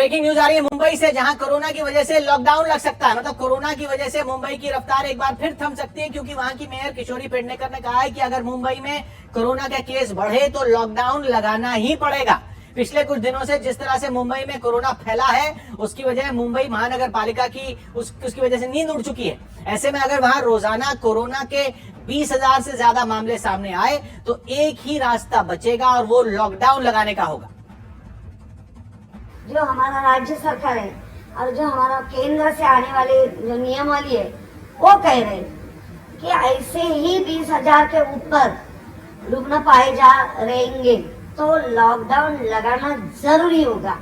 Breaking news आ रही है मुंबई से, जहां कोरोना की वजह से लॉकडाउन लग सकता है। मतलब कोरोना की वजह से मुंबई की रफ्तार एक बार फिर थम सकती है, क्योंकि वहां की मेयर किशोरी पेडनेकर ने कहा है कि अगर मुंबई में कोरोना का केस बढ़े तो लॉकडाउन लगाना ही पड़ेगा। पिछले कुछ दिनों से जिस तरह से मुंबई में कोरोना फैला है, उसकी वजह मुंबई महानगर पालिका की उसकी वजह से नींद उड़ चुकी है। ऐसे में अगर वहां रोजाना कोरोना के 20,000 से ज्यादा मामले सामने आए तो एक ही रास्ता बचेगा और वो लॉकडाउन लगाने का होगा। जो हमारा राज्य सरकार है और जो हमारा केंद्र से आने वाले जो नियमावली है वो कह रहे हैं कि ऐसे ही 20,000 के ऊपर रुग्ण पाए जा रहेंगे तो लॉकडाउन लगाना जरूरी होगा।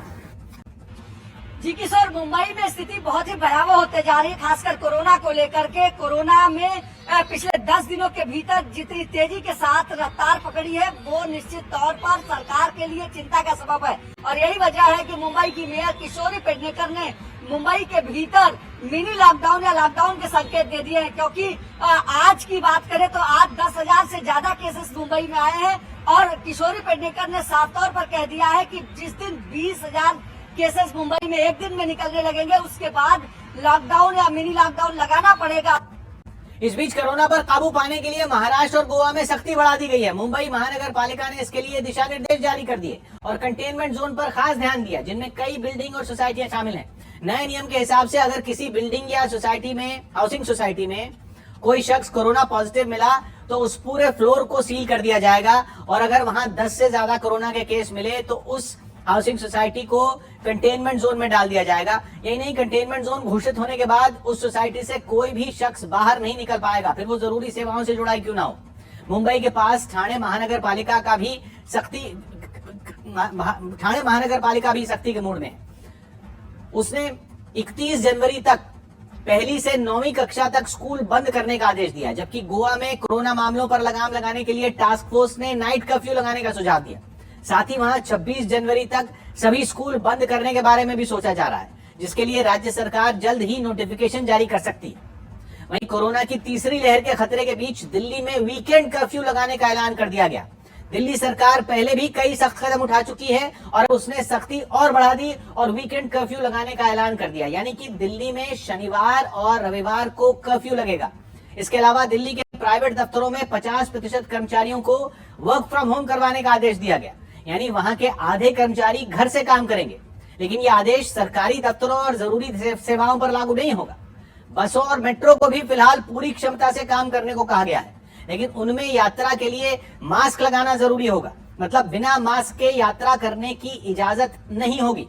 जी किशोर, मुंबई में स्थिति बहुत ही भयावह होते जा रही है, खासकर कोरोना को लेकर के। कोरोना में पिछले 10 दिनों के भीतर जितनी तेजी के साथ रफ्तार पकड़ी है वो निश्चित तौर पर सरकार के लिए चिंता का सबब है। और यही वजह है कि मुंबई की मेयर किशोरी पेडनेकर ने मुंबई के भीतर मिनी लॉकडाउन या लॉकडाउन के संकेत दे दिए हैं। क्योंकि आज की बात करें तो आज 10,000 से ज्यादा केसेस मुंबई में आए हैं और किशोरी पेडनेकर ने साफ तौर पर कह दिया है कि जिस दिन 20,000 केसेस मुंबई में एक दिन में निकलने लगेंगे उसके बाद लॉकडाउन या मिनी लॉकडाउन लगाना पड़ेगा। इस बीच कोरोना पर काबू पाने के लिए महाराष्ट्र और गोवा में सख्ती बढ़ा दी गई है। मुंबई महानगर पालिका ने इसके लिए दिशा निर्देश जारी कर दिए और कंटेनमेंट जोन पर खास ध्यान दिया, जिनमें कई बिल्डिंग और सोसाइटियां शामिल हैं। नए नियम के हिसाब से अगर किसी बिल्डिंग या सोसाइटी में, हाउसिंग सोसाइटी में कोई शख्स कोरोना पॉजिटिव मिला तो उस पूरे फ्लोर को सील कर दिया जाएगा और अगर वहां 10 से ज्यादा कोरोना के केस मिले तो उस हाउसिंग सोसाइटी को कंटेनमेंट जोन में डाल दिया जाएगा। यही नहीं, कंटेनमेंट जोन घोषित होने के बाद उस सोसाइटी से कोई भी शख्स बाहर नहीं निकल पाएगा, फिर वो जरूरी सेवाओं से जुड़ा ही क्यों ना हो। मुंबई के पास ठाणे महानगर पालिका भी सख्ती के मूड में है। उसने 31 जनवरी तक पहली से 9वीं कक्षा तक स्कूल बंद करने का आदेश दिया, जबकि गोवा में कोरोना मामलों पर लगाम लगाने के लिए टास्क फोर्स ने नाइट कर्फ्यू लगाने का सुझाव दिया। साथ ही वहां 26 जनवरी तक सभी स्कूल बंद करने के बारे में भी सोचा जा रहा है, जिसके लिए राज्य सरकार जल्द ही नोटिफिकेशन जारी कर सकती है। वहीं कोरोना की तीसरी लहर के खतरे के बीच दिल्ली में वीकेंड कर्फ्यू लगाने का ऐलान कर दिया गया। दिल्ली सरकार पहले भी कई सख्त कदम उठा चुकी है और उसने सख्ती और बढ़ा दी और वीकेंड कर्फ्यू लगाने का ऐलान कर दिया। यानी कि दिल्ली में शनिवार और रविवार को कर्फ्यू लगेगा। इसके अलावा दिल्ली के प्राइवेट दफ्तरों में 50% कर्मचारियों को वर्क फ्रॉम होम करवाने का आदेश दिया गया। यानी वहां के आधे कर्मचारी घर से काम करेंगे। लेकिन यह आदेश सरकारी दफ्तरों और जरूरी सेवाओं पर लागू नहीं होगा। बसों और मेट्रो को भी फिलहाल पूरी क्षमता से काम करने को कहा गया है, लेकिन उनमें यात्रा के लिए मास्क लगाना जरूरी होगा। मतलब बिना मास्क के यात्रा करने की इजाजत नहीं होगी।